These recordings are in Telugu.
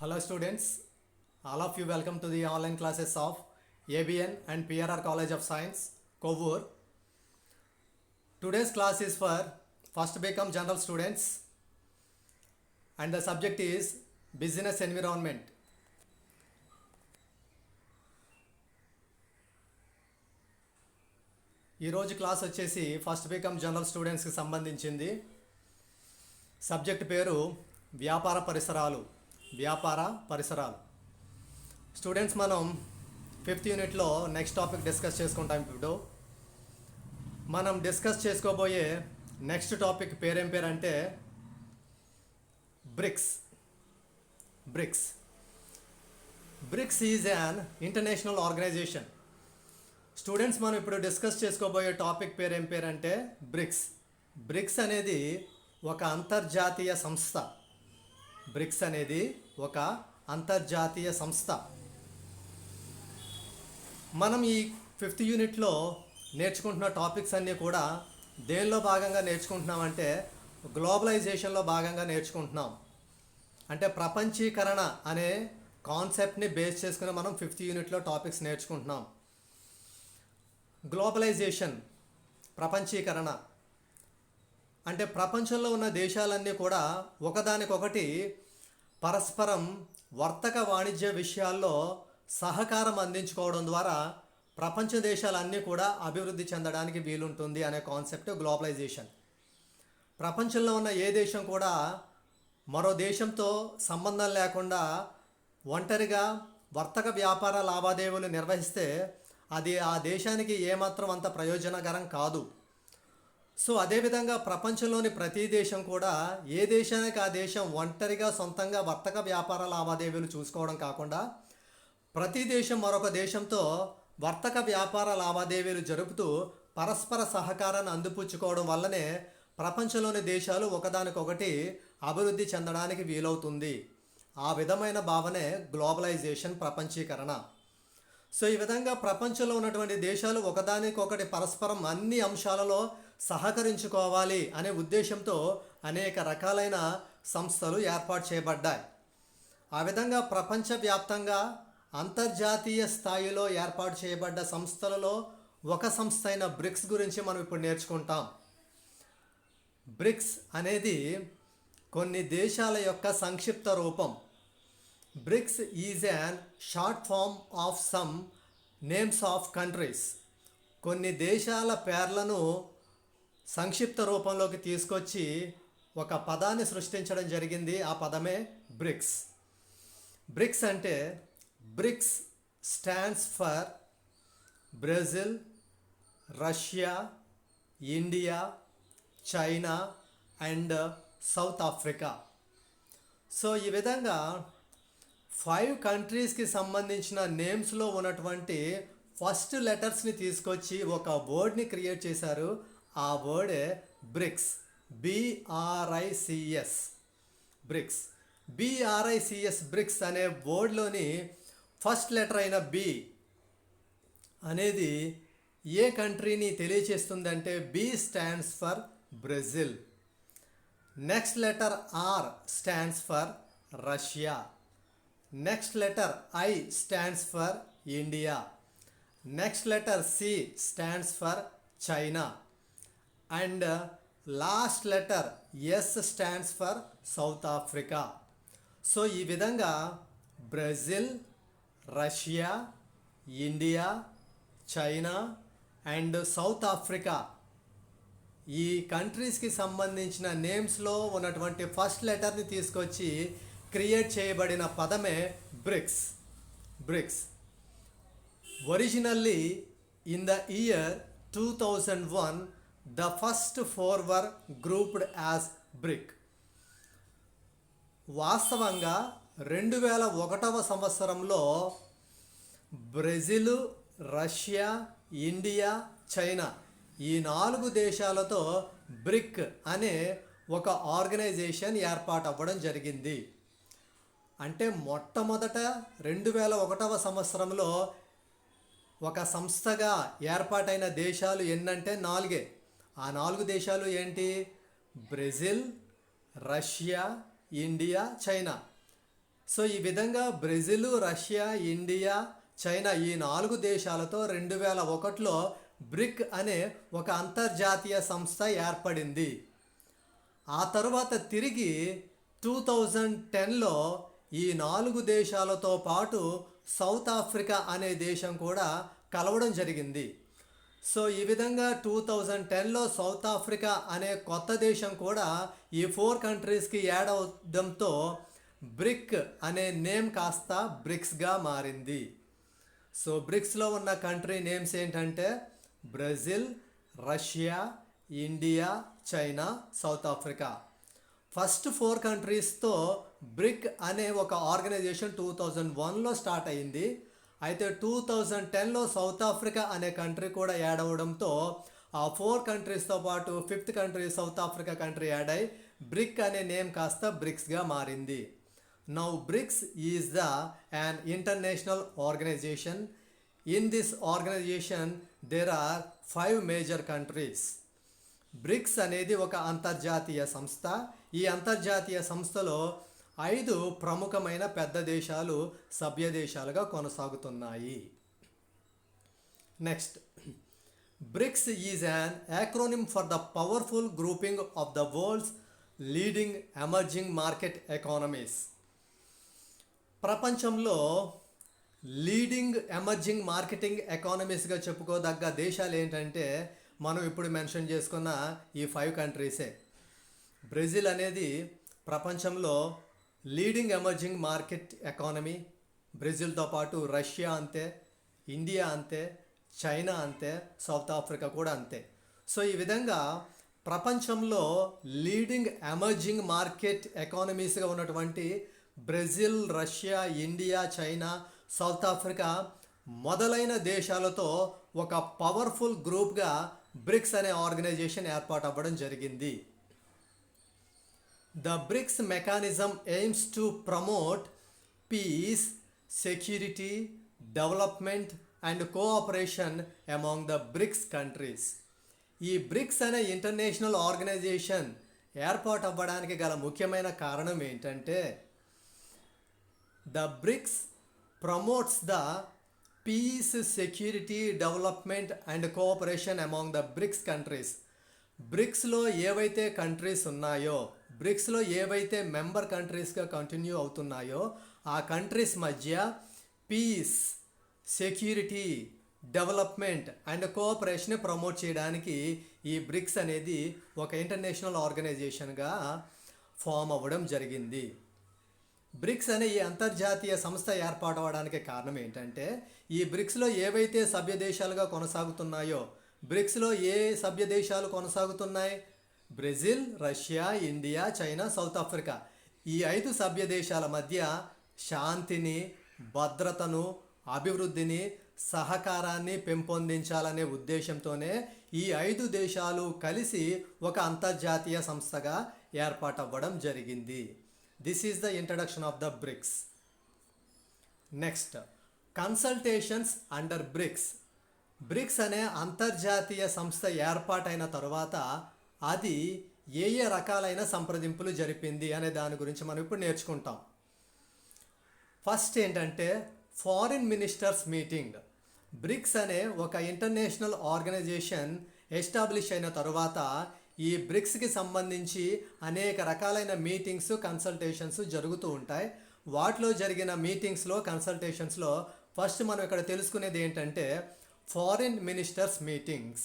Hello students, all of you welcome to the online classes of ABN and PRR College of Science, Kovur. Today's class is for first become general students and the subject is business environment. ఈరోజు క్లాస్ వచ్చేసి ఫస్ట్ బీకామ్ జనరల్ స్టూడెంట్స్కి సంబంధించింది. సబ్జెక్ట్ పేరు వ్యాపార పరిసరాలు. స్టూడెంట్స్, మనం ఫిఫ్త్ యూనిట్లో నెక్స్ట్ టాపిక్ డిస్కస్ చేసుకుంటాం. ఇప్పుడు మనం డిస్కస్ చేసుకోబోయే నెక్స్ట్ టాపిక్ పేరేం పేరంటే BRICS is an international organisation. Students, మనం ఇప్పుడు డిస్కస్ చేసుకోబోయే టాపిక్ పేరేం పేరంటే బ్రిక్స్ అనేది ఒక అంతర్జాతీయ సంస్థ. మనం ఈ ఫిఫ్త్ యూనిట్లో నేర్చుకుంటున్న టాపిక్స్ అన్నీ కూడా దేనిలో భాగంగా నేర్చుకుంటున్నామంటే గ్లోబలైజేషన్లో భాగంగా నేర్చుకుంటున్నాం. అంటే ప్రపంచీకరణ అనే కాన్సెప్ట్ని బేస్ చేసుకుని మనం ఫిఫ్త్ యూనిట్లో టాపిక్స్ నేర్చుకుంటున్నాం. గ్లోబలైజేషన్, ప్రపంచీకరణ అంటే ప్రపంచంలో ఉన్న దేశాలన్నీ కూడా ఒకదానికొకటి పరస్పరం వర్తక వాణిజ్య విషయాల్లో సహకారం అందించుకోవడం ద్వారా ప్రపంచ దేశాలన్నీ కూడా అభివృద్ధి చెందడానికి వీలుంటుంది అనే కాన్సెప్ట్ గ్లోబలైజేషన్. ప్రపంచంలో ఉన్న ఏ దేశం కూడా మరో దేశంతో సంబంధం లేకుండా ఒంటరిగా వర్తక వ్యాపార లావాదేవీలు నిర్వహిస్తే అది ఆ దేశానికి ఏమాత్రం అంత ప్రయోజనకరం కాదు. సో అదేవిధంగా ప్రపంచంలోని ప్రతి దేశం కూడా ఏ దేశానికి ఆ దేశం ఒంటరిగా సొంతంగా వర్తక వ్యాపార లావాదేవీలు చూసుకోవడం కాకుండా ప్రతి దేశం మరొక దేశంతో వర్తక వ్యాపార లావాదేవీలు జరుపుతూ పరస్పర సహకారాన్ని అందిపుచ్చుకోవడం వల్లనే ప్రపంచంలోని దేశాలు ఒకదానికొకటి అభివృద్ధి చెందడానికి వీలవుతుంది. ఆ విధమైన భావనే గ్లోబలైజేషన్, ప్రపంచీకరణ. సో ఈ విధంగా ప్రపంచంలో ఉన్నటువంటి దేశాలు ఒకదానికొకటి పరస్పరం అన్ని అంశాలలో సహకరించుకోవాలి అనే ఉద్దేశంతో అనేక రకాలైన సంస్థలు ఏర్పాటు చేయబడ్డాయి. ఆ విధంగా ప్రపంచవ్యాప్తంగా అంతర్జాతీయ స్థాయిలో ఏర్పాటు చేయబడ్డ సంస్థలలో ఒక సంస్థ అయిన బ్రిక్స్ గురించి మనం ఇప్పుడు నేర్చుకుంటాం. బ్రిక్స్ అనేది కొన్ని దేశాల యొక్క సంక్షిప్త రూపం. BRICS is an short form of some names of countries. కొన్ని దేశాల పేర్లను సంక్షిప్త రూపంలోకి తీసుకొచ్చి ఒక పదాన్ని సృష్టించడం జరిగింది. ఆ పదమే బ్రిక్స్ అంటే BRICS stands for Brazil, Russia, India, China and South Africa. So ఈ విధంగా 5 కంట్రీస్కి సంబంధించిన నేమ్స్లో ఉన్నటువంటి ఫస్ట్ లెటర్స్ని తీసుకొచ్చి ఒక వర్డ్ని క్రియేట్ చేశారు. ఆ వర్డే బ్రిక్స్, BRICS. బ్రిక్స్ అనే వర్డ్లోని ఫస్ట్ లెటర్ అయిన బి అనేది ఏ కంట్రీని తెలియచేస్తుందంటే B stands for Brazil. Next letter R stands for Russia. Next letter I stands for India. Next letter C stands for China. And last letter S stands for South Africa. So ఈ విధంగా Brazil, Russia, India, China and South Africa ఈ కంట్రీస్కి సంబంధించిన నేమ్స్లో ఉన్నటువంటి ఫస్ట్ లెటర్ని తీసుకొచ్చి క్రియేట్ చేయబడిన పదమే BRICS. Originally in the year 2001 the first 4 were grouped as BRIC. వాస్తవంగా 2001వ సంవత్సరంలో బ్రెజిల్, రష్యా, ఇండియా, చైనా ఈ 4 దేశాలతో బ్రిక్ అనే ఒక ఆర్గనైజేషన్ ఏర్పాటు అవ్వడం జరిగింది. అంటే మొట్టమొదట 2001వ సంవత్సరంలో ఒక సంస్థగా ఏర్పాటైన దేశాలు ఎన్నంటే 4. ఆ 4 దేశాలు ఏంటి? Brazil, Russia, India, China. So ఈ విధంగా బ్రెజిల్, రష్యా, ఇండియా, చైనా ఈ 4 దేశాలతో 2001లో బ్రిక్ అనే ఒక అంతర్జాతీయ సంస్థ ఏర్పడింది. ఆ తర్వాత తిరిగి 2010లో ఈ 4 దేశాలతో పాటు సౌత్ ఆఫ్రికా అనే దేశం కూడా కలవడం జరిగింది. సో ఈ విధంగా 2010లో సౌత్ ఆఫ్రికా అనే కొత్త దేశం కూడా ఈ 4 కంట్రీస్కి యాడ్ అవడంతో బ్రిక్ అనే నేమ్ కాస్త బ్రిక్స్గా మారింది. సో బ్రిక్స్లో ఉన్న కంట్రీ నేమ్స్ ఏంటంటే Brazil, Russia, India, China, South Africa. First 4 కంట్రీస్తో బ్రిక్ అనే ఒక ఆర్గనైజేషన్ 2001లో స్టార్ట్ అయింది. అయితే 2010లో సౌత్ ఆఫ్రికా అనే కంట్రీ కూడా యాడ్ అవ్వడంతో ఆ 4 కంట్రీస్తో పాటు 5th country South Africa country add అయి బ్రిక్ అనే నేమ్ కాస్త బ్రిక్స్గా మారింది. Now BRICS is an international organization. In this organization there are 5 major countries. Bricks అనేది ఒక అంతర్జాతీయ సంస్థ. ఈ అంతర్జాతీయ సంస్థలో 5 ప్రముఖమైన పెద్ద దేశాలు సభ్య దేశాలుగా కొనసాగుతున్నాయి. Next, BRICS is an acronym for the powerful grouping of the world's leading emerging market economies. ప్రపంచంలో లీడింగ్ ఎమర్జింగ్ మార్కెటింగ్ ఎకానమీస్గా చెప్పుకోదగ్గ దేశాలు ఏంటంటే మనం ఇప్పుడు మెన్షన్ చేసుకున్న ఈ 5 కంట్రీసే. బ్రెజిల్ అనేది ప్రపంచంలో లీడింగ్ ఎమర్జింగ్ మార్కెట్ ఎకానమీ. బ్రెజిల్తో పాటు రష్యా అంతే, ఇండియా అంతే, చైనా అంతే, సౌత్ ఆఫ్రికా కూడా అంతే. సో ఈ విధంగా ప్రపంచంలో లీడింగ్ ఎమర్జింగ్ మార్కెట్ ఎకానమీస్గా ఉన్నటువంటి Brazil, Russia, India, China, South Africa మొదలైన దేశాలతో ఒక పవర్ఫుల్ గ్రూప్గా బ్రిక్స్ అనే ఆర్గనైజేషన్ ఏర్పాటు అవ్వడం జరిగింది. The BRICS mechanism aims to promote peace, security, development and cooperation among the BRICS countries. ఈ బ్రిక్స్ అనే ఇంటర్నేషనల్ ఆర్గనైజేషన్ ఏర్పాటు అవ్వడానికి గల ముఖ్యమైన కారణం ఏంటంటే the BRICS promotes the peace, security, development and cooperation among the BRICS countries. బ్రిక్స్లో ఏవైతే కంట్రీస్ ఉన్నాయో, బ్రిక్స్లో ఏవైతే మెంబర్ కంట్రీస్గా కంటిన్యూ అవుతున్నాయో ఆ కంట్రీస్ మధ్య peace, security, development and cooperation promote చేయడానికి ఈ బ్రిక్స్ అనేది ఒక ఇంటర్నేషనల్ ఆర్గనైజేషన్గా ఫామ్ అవ్వడం జరిగింది. బ్రిక్స్ అనే ఈ అంతర్జాతీయ సంస్థ ఏర్పాటవడానికి కారణం ఏంటంటే ఈ బ్రిక్స్లో ఏవైతే సభ్య దేశాలుగా కొనసాగుతున్నాయో, బ్రిక్స్లో ఏ సభ్య దేశాలు కొనసాగుతున్నాయి? Brazil, Russia, India, China, South Africa. ఈ 5 సభ్య దేశాల మధ్య శాంతిని, భద్రతను, అభివృద్ధిని, సహకారాన్ని పెంపొందించాలనే ఉద్దేశంతోనే ఈ 5 దేశాలు కలిసి ఒక అంతర్జాతీయ సంస్థగా ఏర్పాటవ్వడం జరిగింది. This is the introduction of the BRICS. Next, consultations under BRICS. BRICS అనే అంతర్జాతీయ సంస్థ ఏర్పాటైన తరువాత అది ఏ ఏ రకాలైన సంప్రదింపులు జరిపింది అనే దాని గురించి మనం ఇప్పుడు నేర్చుకుంటాం. ఫస్ట్ ఏంటంటే ఫారిన్ మినిస్టర్స్ మీటింగ్. బ్రిక్స్ అనే ఒక ఇంటర్నేషనల్ ఆర్గనైజేషన్ ఎస్టాబ్లిష్ అయిన తరువాత ఈ బ్రిక్స్కి సంబంధించి అనేక రకాలైన మీటింగ్స్, కన్సల్టేషన్స్ జరుగుతూ ఉంటాయి. వాటిలో జరిగిన మీటింగ్స్లో, కన్సల్టేషన్స్లో ఫస్ట్ మనం ఇక్కడ తెలుసుకునేది ఏంటంటే foreign ministers meetings.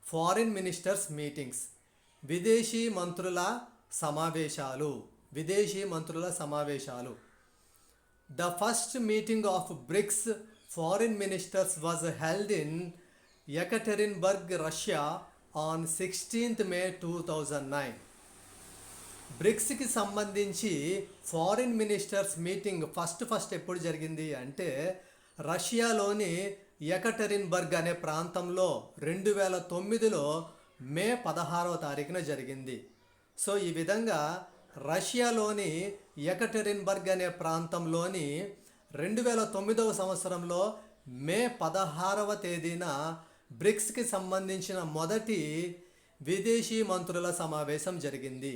Foreign ministers meetings విదేశీ మంత్రుల సమావేశాలు. విదేశీ మంత్రుల సమావేశాలు. The first meeting of BRICS foreign ministers was held in Yekaterinburg, Russia on 16th May 2009. బ్రిక్స్కి సంబంధించి ఫారిన్ మినిస్టర్స్ మీటింగ్ ఫస్ట్ ఎప్పుడు జరిగింది అంటే రష్యాలోని ఎకటెరిన్బర్గ్ అనే ప్రాంతంలో 2009లో మే 16వ తారీఖున జరిగింది. సో ఈ విధంగా రష్యాలోని ఎకటెరిన్బర్గ్ అనే ప్రాంతంలోని 2009వ సంవత్సరంలో మే 16వ తేదీన బ్రిక్స్కి సంబంధించిన మొదటి విదేశీ మంత్రుల సమావేశం జరిగింది.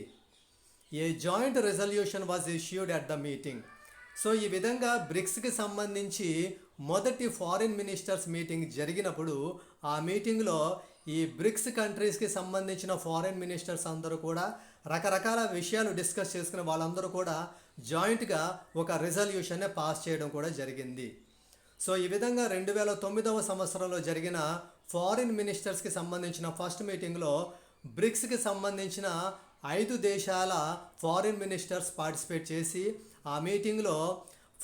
A joint resolution was issued at the meeting. So ఈ విధంగా బ్రిక్స్కి సంబంధించి మొదటి ఫారిన్ మినిస్టర్స్ మీటింగ్ జరిగినప్పుడు ఆ మీటింగ్లో ఈ బ్రిక్స్ కంట్రీస్కి సంబంధించిన ఫారిన్ మినిస్టర్స్ అందరూ కూడా రకరకాల విషయాలు డిస్కస్ చేసుకుని వాళ్ళందరూ కూడా జాయింట్గా ఒక రిజల్యూషన్ని పాస్ చేయడం కూడా జరిగింది. సో ఈ విధంగా 2009 సంవత్సరంలో జరిగిన ఫారిన్ మినిస్టర్స్కి సంబంధించిన ఫస్ట్ మీటింగ్లో బ్రిక్స్కి సంబంధించిన 5 దేశాల ఫారిన్ మినిస్టర్స్ పార్టిసిపేట్ చేసి ఆ మీటింగ్లో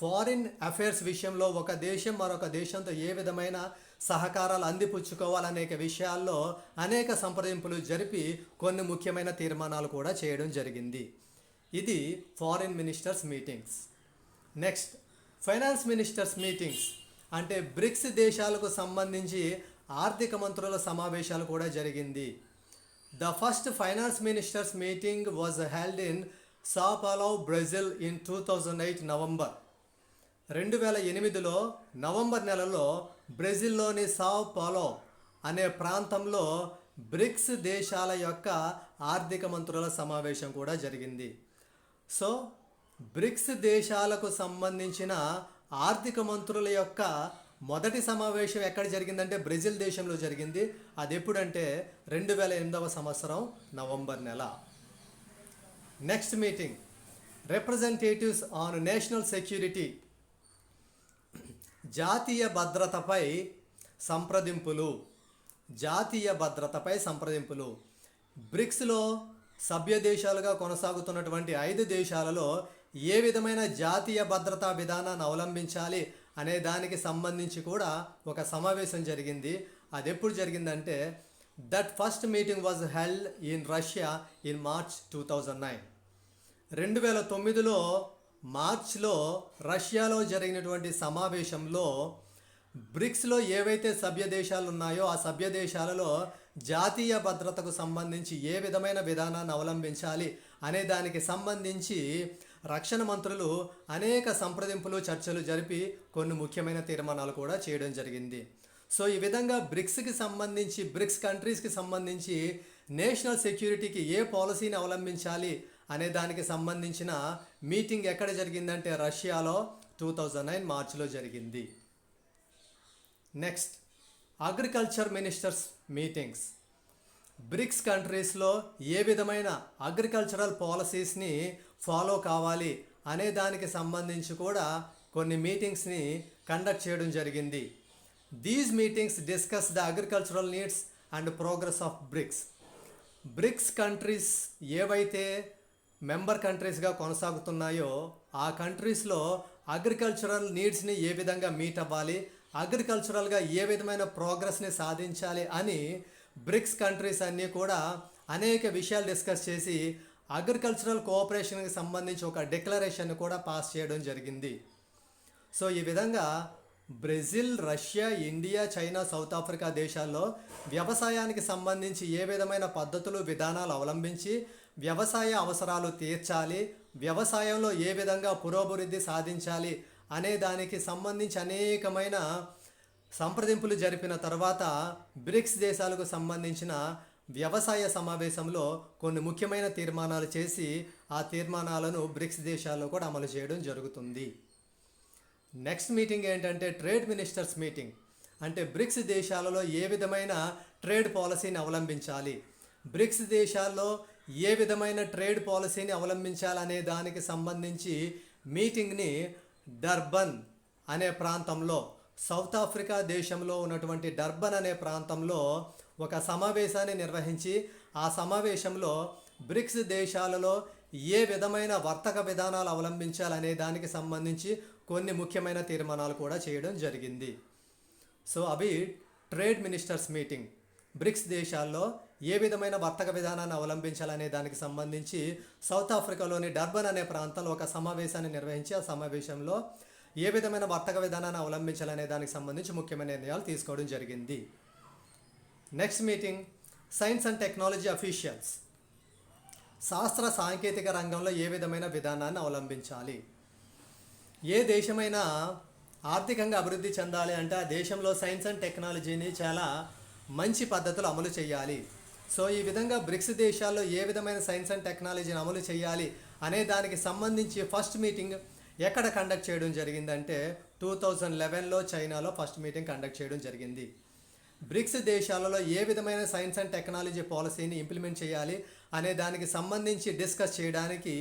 ఫారిన్ అఫైర్స్ విషయంలో ఒక దేశం మరొక దేశంతో ఏ విధమైన సహకారాలు అందిపుచ్చుకోవాలనేక విషయాల్లో అనేక సంప్రదింపులు జరిపి కొన్ని ముఖ్యమైన తీర్మానాలు కూడా చేయడం జరిగింది. ఇది foreign ministers meetings. Next finance ministers meetings అంటే బ్రిక్స్ దేశాలకు సంబంధించి ఆర్థిక మంత్రుల సమావేశాలు కూడా జరిగింది. The first finance ministers meeting was held in Sao Paulo Brazil in 2008 November. 2008లో నవంబర్ నెలలో బ్రెజిల్లోని సావ్ పాలో అనే ప్రాంతంలో బ్రిక్స్ దేశాల యొక్క ఆర్థిక మంత్రుల సమావేశం కూడా జరిగింది. సో బ్రిక్స్ దేశాలకు సంబంధించిన ఆర్థిక మంత్రుల యొక్క మొదటి సమావేశం ఎక్కడ జరిగిందంటే బ్రెజిల్ దేశంలో జరిగింది. అది ఎప్పుడంటే 2008 సంవత్సరం నవంబర్ నెల. Next meeting representatives on national security, జాతీయ భద్రతపై సంప్రదింపులు. జాతీయ భద్రతపై సంప్రదింపులు బ్రిక్స్లో సభ్య దేశాలుగా కొనసాగుతున్నటువంటి 5 దేశాలలో ఏ విధమైన జాతీయ భద్రతా విధానాన్ని అవలంబించాలి అనే దానికి సంబంధించి కూడా ఒక సమావేశం జరిగింది. అది ఎప్పుడు జరిగిందంటే that first meeting was held in Russia in March 2009. 2009లో మార్చ్లో రష్యాలో జరిగినటువంటి సమావేశంలో బ్రిక్స్లో ఏవైతే సభ్య దేశాలు ఉన్నాయో ఆ సభ్య దేశాలలో జాతీయ భద్రతకు సంబంధించి ఏ విధమైన విధానాన్ని అవలంబించాలి అనే దానికి సంబంధించి రక్షణ మంత్రులు అనేక సంప్రదింపులు చర్చలు జరిపి కొన్ని ముఖ్యమైన తీర్మానాలు కూడా చేయడం జరిగింది. సో ఈ విధంగా బ్రిక్స్కి సంబంధించి బ్రిక్స్ కంట్రీస్కి సంబంధించి నేషనల్ సెక్యూరిటీకి ఏ పాలసీని అవలంబించాలి అనే దానికి సంబంధించిన మీటింగ్ ఎక్కడ జరిగిందంటే రష్యాలో 2009 మార్చిలో జరిగింది. Next agriculture ministers meetings. BRICS కంట్రీస్లో ఏ విధమైన అగ్రికల్చరల్ పాలసీస్ని ఫాలో కావాలి అనే దానికి సంబంధించి కూడా కొన్ని మీటింగ్స్ని కండక్ట్ చేయడం జరిగింది. These meetings discuss the agricultural needs and progress of BRICS. BRICS countries ఏవైతే మెంబర్ కంట్రీస్గా కొనసాగుతున్నాయో ఆ కంట్రీస్లో అగ్రికల్చరల్ నీడ్స్ని ఏ విధంగా మీట్ అవ్వాలి, అగ్రికల్చరల్గా ఏ విధమైన ప్రోగ్రెస్ని సాధించాలి అని బ్రిక్స్ కంట్రీస్ అన్నీ కూడా అనేక విషయాలు డిస్కస్ చేసి అగ్రికల్చరల్ కోఆపరేషన్కి సంబంధించి ఒక డిక్లరేషన్ కూడా పాస్ చేయడం జరిగింది. సో ఈ విధంగా Brazil, Russia, India, China, South Africa దేశాల్లో వ్యవసాయానికి సంబంధించి ఏ విధమైన పద్ధతులు విధానాలు అవలంబించి వ్యవసాయ అవసరాలు తీర్చాలి, వ్యవసాయంలో ఏ విధంగా పురోభివృద్ధి సాధించాలి అనే దానికి సంబంధించి అనేకమైన సంప్రదింపులు జరిపిన తర్వాత బ్రిక్స్ దేశాలకు సంబంధించిన వ్యవసాయ సమావేశంలో కొన్ని ముఖ్యమైన తీర్మానాలు చేసి ఆ తీర్మానాలను బ్రిక్స్ దేశాల్లో కూడా అమలు చేయడం జరుగుతుంది. నెక్స్ట్ మీటింగ్ ఏంటంటే ట్రేడ్ మినిస్టర్స్ మీటింగ్. అంటే బ్రిక్స్ దేశాలలో ఏ విధమైన ట్రేడ్ పాలసీని అవలంబించాలి, బ్రిక్స్ దేశాల్లో ఏ విధమైన ట్రేడ్ పాలసీని అవలంబించాలనే దానికి సంబంధించి మీటింగ్ని డర్బన్ అనే ప్రాంతంలో, సౌత్ ఆఫ్రికా దేశంలో ఉన్నటువంటి డర్బన్ అనే ప్రాంతంలో ఒక సమావేశాన్ని నిర్వహించి ఆ సమావేశంలో బ్రిక్స్ దేశాలలో ఏ విధమైన వర్తక విధానాలు అవలంబించాలనే దానికి సంబంధించి కొన్ని ముఖ్యమైన తీర్మానాలు కూడా చేయడం జరిగింది. సో అవి ట్రేడ్ మినిస్టర్స్ మీటింగ్. బ్రిక్స్ దేశాల్లో ఏ విధమైన వర్తక విధానాన్ని అవలంబించాలనే దానికి సంబంధించి సౌత్ ఆఫ్రికాలోని డర్బన్ అనే ప్రాంతంలో ఒక సమావేశాన్ని నిర్వహించి ఆ సమావేశంలో ఏ విధమైన వర్తక విధానాన్ని అవలంబించాలనే దానికి సంబంధించి ముఖ్యమైన నిర్ణయాలు తీసుకోవడం జరిగింది. Next meeting science and technology officials. శాస్త్ర సాంకేతిక రంగంలో ఏ విధమైన విధానాన్ని అవలంబించాలి, ఏ దేశమైనా ఆర్థికంగా అభివృద్ధి చెందాలి అంటే ఆ దేశంలో సైన్స్ అండ్ టెక్నాలజీని చాలా మంచి పద్ధతులు అమలు చేయాలి. సో ఈ విధంగా బ్రిక్స్ దేశాల్లో ఏ విధమైన సైన్స్ అండ్ టెక్నాలజీని అమలు చేయాలి అనే దానికి సంబంధించి ఫస్ట్ మీటింగ్ ఎక్కడ కండక్ట్ చేయడం జరిగిందంటే 2011లో చైనాలో ఫస్ట్ మీటింగ్ కండక్ట్ చేయడం జరిగింది. బ్రిక్స్ దేశాలలో ఏ విధమైన సైన్స్ అండ్ టెక్నాలజీ పాలసీని ఇంప్లిమెంట్ చేయాలి అనే దానికి సంబంధించి డిస్కస్ చేయడానికి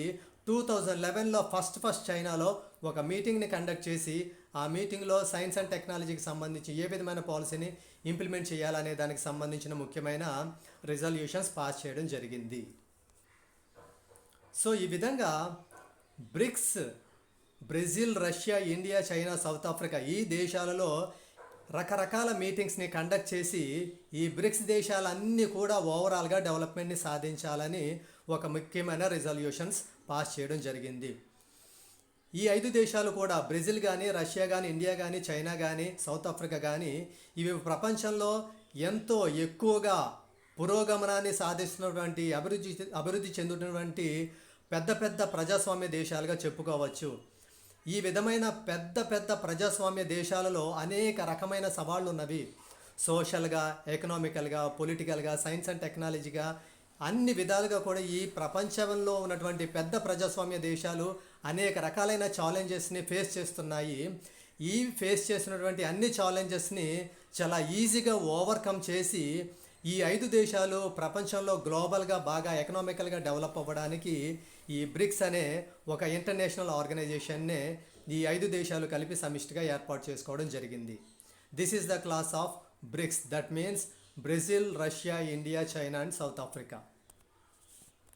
2011లో ఫస్ట్ చైనాలో ఒక మీటింగ్ని కండక్ట్ చేసి ఆ మీటింగ్లో సైన్స్ అండ్ టెక్నాలజీకి సంబంధించి ఏ విధమైన పాలసీని ఇంప్లిమెంట్ చేయాలనే దానికి సంబంధించిన ముఖ్యమైన రిజల్యూషన్స్ పాస్ చేయడం జరిగింది. సో ఈ విధంగా bricks Brazil, Russia, India, China, South Africa ఈ దేశాలలో రకరకాల మీటింగ్స్ని కండక్ట్ చేసి ఈ బ్రిక్స్ దేశాలన్నీ కూడా ఓవరాల్గా డెవలప్మెంట్ని సాధించాలని ఒక ముఖ్యమైన రిజల్యూషన్స్ పాస్ చేయడం జరిగింది. ఈ 5 దేశాలు కూడా బ్రెజిల్ కానీ, రష్యా కానీ, ఇండియా కానీ, చైనా కానీ, సౌత్ ఆఫ్రికా కానీ ఇవి ప్రపంచంలో ఎంతో ఎక్కువగా పురోగమనాన్ని సాధిస్తున్నటువంటి అభివృద్ధి చెందుతున్నటువంటి పెద్ద ప్రజాస్వామ్య దేశాలుగా చెప్పుకోవచ్చు. ఈ విధమైన పెద్ద ప్రజాస్వామ్య దేశాలలో అనేక రకమైన సవాళ్ళు ఉన్నవి. సోషల్గా, ఎకనామికల్గా, పొలిటికల్గా, సైన్స్ అండ్ టెక్నాలజీగా అన్ని విధాలుగా కూడా ఈ ప్రపంచంలో ఉన్నటువంటి పెద్ద ప్రజాస్వామ్య దేశాలు అనేక రకాలైన ఛాలెంజెస్ని ఫేస్ చేస్తున్నాయి. ఈ ఫేస్ చేస్తున్నటువంటి అన్ని ఛాలెంజెస్ని చాలా ఈజీగా ఓవర్కమ్ చేసి ఈ 5 దేశాలు ప్రపంచంలో గ్లోబల్గా బాగా ఎకనామికల్గా డెవలప్ అవ్వడానికి ఈ బ్రిక్స్ అనే ఒక ఇంటర్నేషనల్ ఆర్గనైజేషన్నే ఈ 5 దేశాలు కలిపి సమిష్టిగా ఏర్పాటు చేసుకోవడం జరిగింది. This is the class of BRICS, that means Brazil, Russia, India, China and South Africa.